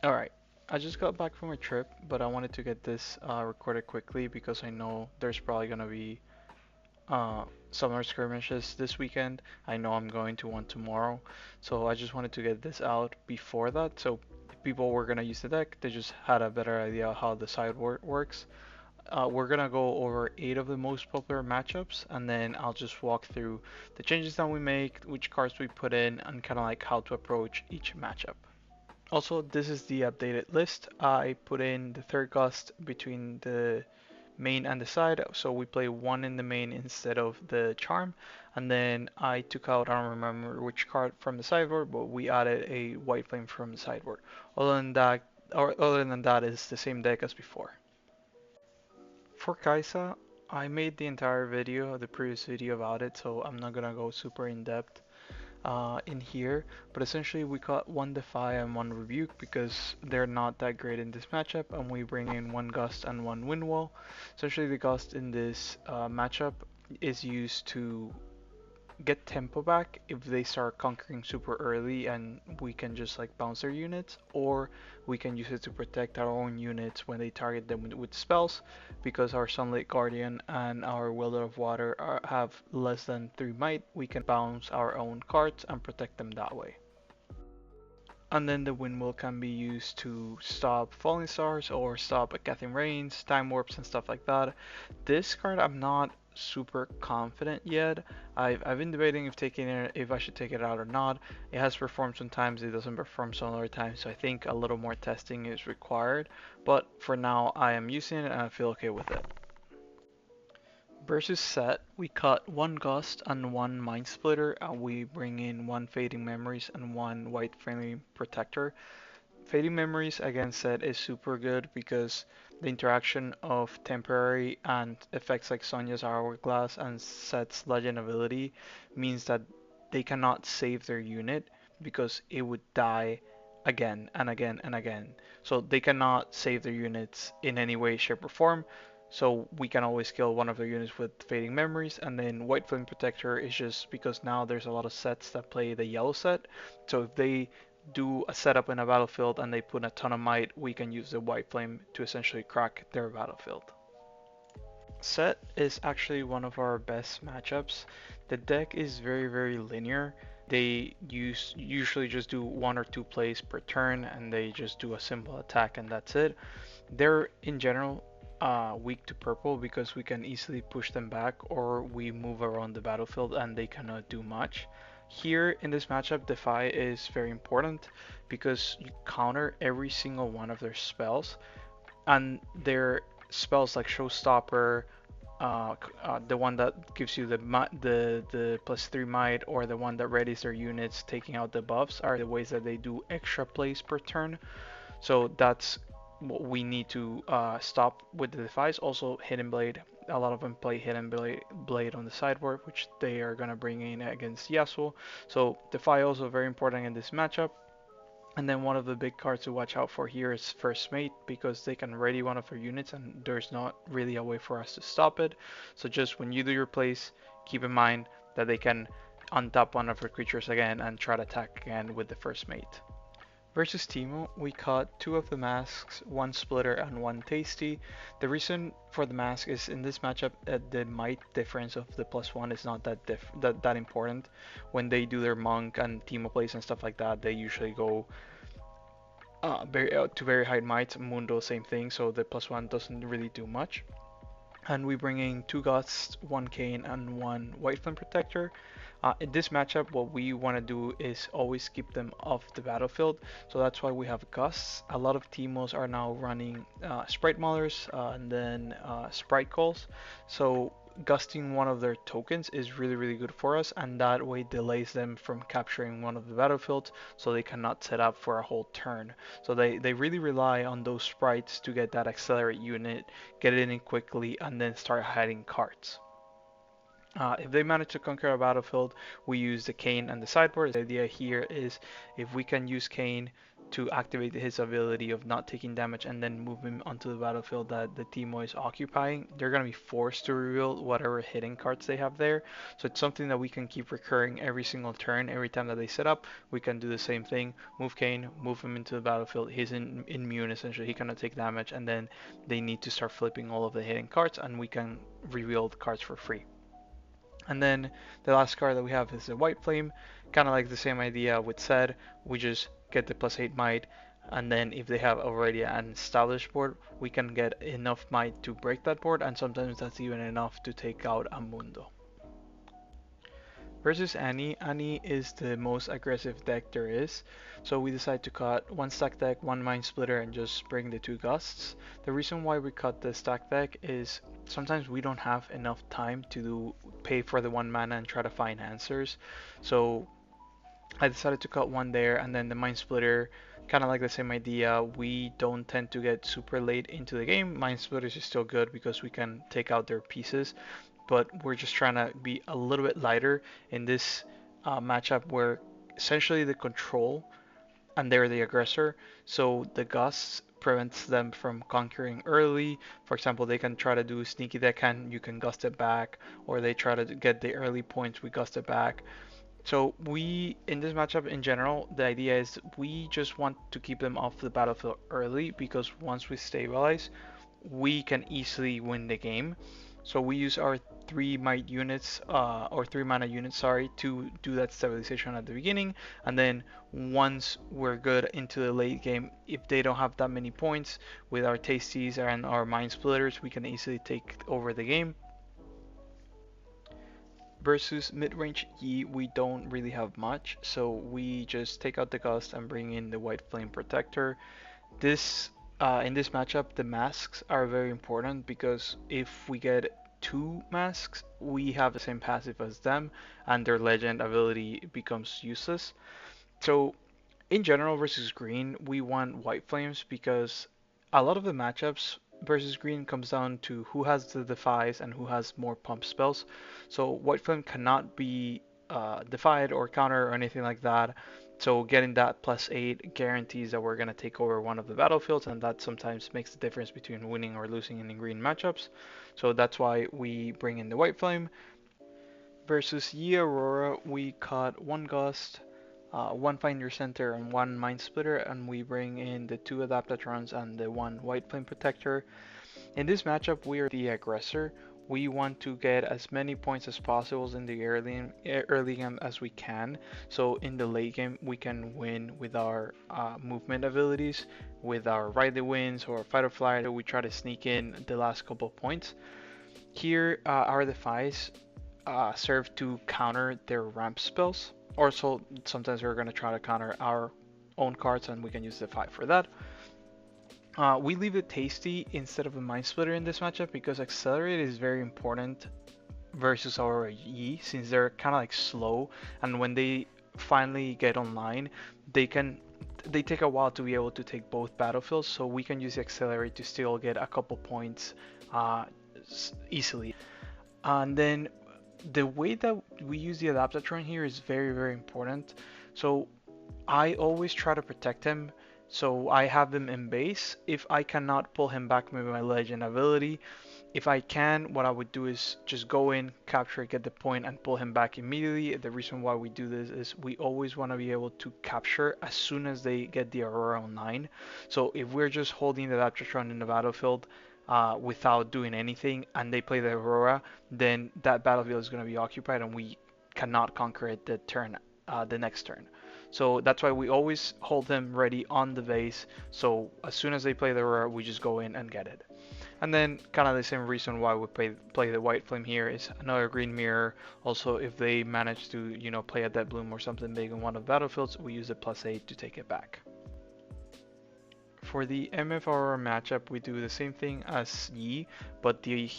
Alright, I just got back from a trip, but I wanted to get this recorded quickly because I know there's probably gonna be uh, summer skirmishes this weekend. I know I'm going to one tomorrow, so I just wanted to get this out before that. So if people were gonna use the deck, they just had a better idea how the sideboard works. We're gonna go over 8 of the most popular matchups, and then I'll just walk through the changes that we make, which cards we put in, and kind of like how to approach each matchup. Also, this is the updated list. I put in the third gust between the main and the side, so we play one in the main instead of the charm. And then I took out, I don't remember which card from the sideboard, but we added a white flame from the sideboard. Other than that, is the same deck as before. For Kaisa, I made the entire video, the previous video about it, so I'm not gonna go super in depth in here, but essentially we got one Defy and one Rebuke because they're not that great in this matchup, and we bring in one Gust and one Windwall. Essentially, the Gust in this matchup is used to get tempo back if they start conquering super early and we can just like bounce their units, or we can use it to protect our own units when they target them with spells, because our Sunlit Guardian and our Welder of Water have less than 3 might. We can bounce our own cards and protect them that way. And then the Windmill can be used to stop Falling Stars or stop Catherine Rains, Time Warps, and stuff like that. This card I'm not super confident yet. I've been debating if taking it, if I should take it out or not. It has performed sometimes, it doesn't perform some other times, so I think a little more testing is required. But for now, I am using it and I feel okay with it. Versus Sett, we cut one Gust and one Mind Splitter, and we bring in one Fading Memories and one White Friendly Protector. Fading Memories against Sett is super good because the interaction of temporary and effects like Sonya's Hourglass and Sett's Legend ability means that they cannot save their unit because it would die again and again and again. So they cannot save their units in any way, shape, or form. So we can always kill one of their units with Fading Memories, and then White Flame Protector is just because now there's a lot of sets that play the yellow set. So if they do a setup in a battlefield and they put a ton of might, we can use the White Flame to essentially crack their battlefield. Sett is actually one of our best matchups. The deck is very linear. They usually just do 1 or 2 plays per turn, and they just do a simple attack and that's it. They're in general weak to purple because we can easily push them back or we move around the battlefield and they cannot do much. Here in this matchup, Defy is very important because you counter every single one of their spells, and their spells like Showstopper, the one that gives you the +3 might, or the one that readies their units, taking out the buffs, are the ways that they do extra plays per turn. So that's what we need to stop with the defies. Also, Hidden Blade. A lot of them play Hidden Blade on the sideboard, which they are gonna bring in against Yasuo. So Defy also very important in this matchup. And then one of the big cards to watch out for here is First Mate, because they can ready one of their units and there's not really a way for us to stop it. So just when you do your plays, keep in mind that they can untap one of their creatures again and try to attack again with the First Mate. Versus Teemo, we caught 2 of the masks, 1 splitter and 1 tasty. The reason for the mask is in this matchup the might difference of the +1 is not that important. When they do their monk and Teemo plays and stuff like that, they usually go to very high might. Mundo, same thing, so the +1 doesn't really do much. And we bring in 2 Gusts, 1 Cane, and 1 White Flame Protector. In this matchup, what we want to do is always keep them off the battlefield, so that's why we have Gusts. A lot of Teemos are now running Sprite Maulers and then Sprite Calls, so gusting one of their tokens is really good for us, and that way delays them from capturing one of the battlefields, so they cannot set up for a whole turn. So they really rely on those sprites to get that accelerate unit, get it in quickly, and then start hiding cards. If they manage to conquer a battlefield, we use the cane and the sideboard. The idea here is if we can use cane to activate his ability of not taking damage and then move him onto the battlefield that the Teemo is occupying, they're going to be forced to reveal whatever hidden cards they have there. So it's something that we can keep recurring every single turn. Every time that they set up, we can do the same thing. Move Kane, move him into the battlefield. He's immune essentially. He cannot take damage, and then they need to start flipping all of the hidden cards, and we can reveal the cards for free. And then the last card that we have is the White Flame, kind of like the same idea with Sett. We just get the +8 might, and then if they have already an established board, we can get enough might to break that board, and sometimes that's even enough to take out a Mundo. Versus Annie, Annie is the most aggressive deck there is, so we decide to cut one stack deck, one Mind Splitter, and just bring the two Gusts. The reason why we cut the stack deck is sometimes we don't have enough time to pay for the 1 mana and try to find answers, so I decided to cut one there, and then the Mind Splitter, kind of like the same idea. We don't tend to get super late into the game. Mind Splitters is still good because we can take out their pieces, but we're just trying to be a little bit lighter in this matchup where essentially the control and they're the aggressor, so the Gusts prevents them from conquering early. For example, they can try to do sneaky deckhand, you can gust it back, or they try to get the early points, we gust it back. So we, in this matchup in general, the idea is we just want to keep them off the battlefield early, because once we stabilize, we can easily win the game. So we use our 3 might units, or 3 mana units, sorry, to do that stabilization at the beginning. And then once we're good into the late game, if they don't have that many points, with our Tasties and our Mind Splitters, we can easily take over the game. Versus Midrange Yi, we don't really have much, so we just take out the Gust and bring in the White Flame Protector. This in this matchup, the masks are very important, because if we get 2 masks, we have the same passive as them, and their legend ability becomes useless. So in general versus green, we want White Flames, because a lot of the matchups versus green comes down to who has the defies and who has more pump spells. So White Flame cannot be defied or counter or anything like that. So getting that +8 guarantees that we're going to take over one of the battlefields, and that sometimes makes the difference between winning or losing in the green matchups. So that's why we bring in the White Flame. Versus Yi Aurora, we cut one Gust, one Find Your Center, and one Mind Splitter, and we bring in the 2 Adaptatrons and the 1 White Flame Protector. In this matchup, we are the aggressor. We want to get as many points as possible in the early game as we can. So in the late game, we can win with our movement abilities, with our Ride the Winds or Fight or Flight. So we try to sneak in the last couple points. Here, our defies serve to counter their ramp spells. Also, sometimes we're going to try to counter our own cards, and we can use the 5 for that. We leave it tasty instead of a Mind Splitter in this matchup, because Accelerate is very important versus Aurora Yi, since they're kind of like slow, and when they finally get online, they take a while to be able to take both battlefields, so we can use the Accelerate to still get a couple points easily. And then the way that we use the Adaptatron here is very, very important. So I always try to protect him. So I have him in base. If I cannot pull him back with my legend ability, if I can, what I would do is just go in, capture, get the point, and pull him back immediately. The reason why we do this is we always want to be able to capture as soon as they get the Aurora online. So if we're just holding the Adaptatron in the battlefield without doing anything, and they play the Aurora, then that battlefield is going to be occupied, and we cannot conquer it the next turn. So that's why we always hold them ready on the base. So as soon as they play the Aurora, we just go in and get it. And then kind of the same reason why we play the White Flame here is another green mirror. Also, if they manage to, play a Dead Bloom or something big in one of the battlefields, we use the +8 to take it back. For the MF Aurora matchup, we do the same thing as Yi, but the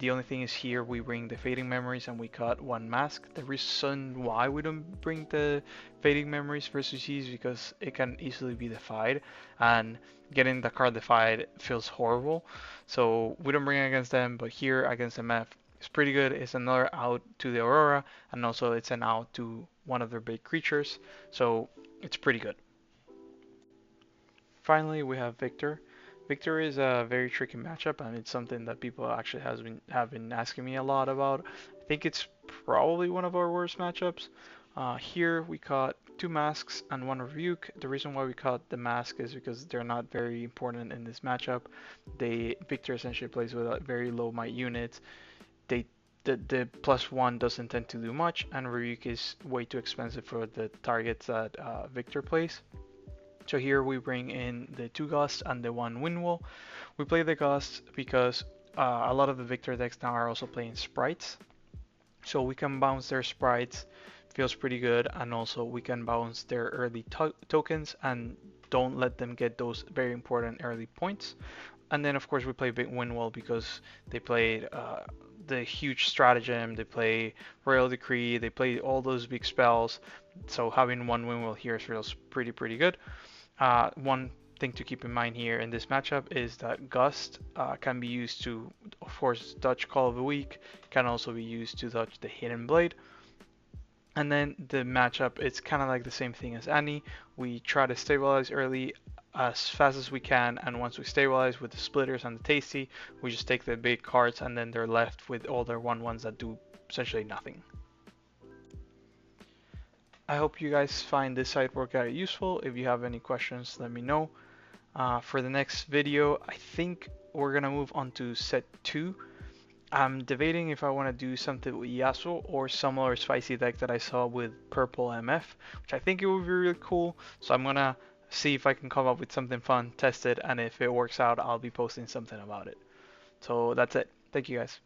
only thing is here we bring the Fading Memories and we cut one mask. The reason why we don't bring the Fading Memories versus Yi is because it can easily be defied, and getting the card defied feels horrible. So we don't bring it against them, but here against MF, it's pretty good. It's another out to the Aurora, and also it's an out to one of their big creatures, so it's pretty good. finally, we have Viktor. Viktor is a very tricky matchup, and it's something that people actually have been asking me a lot about. I think it's probably one of our worst matchups. Here we caught two masks and one rebuke. The reason why we caught the mask is because they're not very important in this matchup. Viktor essentially plays with very low might units. They the +1 doesn't tend to do much, and rebuke is way too expensive for the targets that Viktor plays. So here we bring in the 2 Gust and the 1 Windwall. We play the Gust because a lot of the Viktor decks now are also playing sprites. So we can bounce their sprites, feels pretty good, and also we can bounce their early tokens and don't let them get those very important early points. And then of course we play Big Windwall because they played the huge stratagem, they play Royal Decree, they play all those big spells. So having 1 Windwall here feels pretty good. One thing to keep in mind here in this matchup is that Gust can be used to, of course, dodge Call of the Week, can also be used to dodge the Hidden Blade. And then the matchup, it's kind of like the same thing as Annie. We try to stabilize early as fast as we can, and once we stabilize with the splitters and the tasty, we just take the big cards, and then they're left with all their 1/1s that do essentially nothing. I hope you guys find this sideboard guide useful. If you have any questions, let me know. For the next video, I think we're gonna move on to Sett 2. I'm debating if I want to do something with Yasuo or similar spicy deck that I saw with purple MF, which I think it would be really cool. So I'm gonna see if I can come up with something fun, test it, and if it works out, I'll be posting something about it. So that's it. Thank you guys.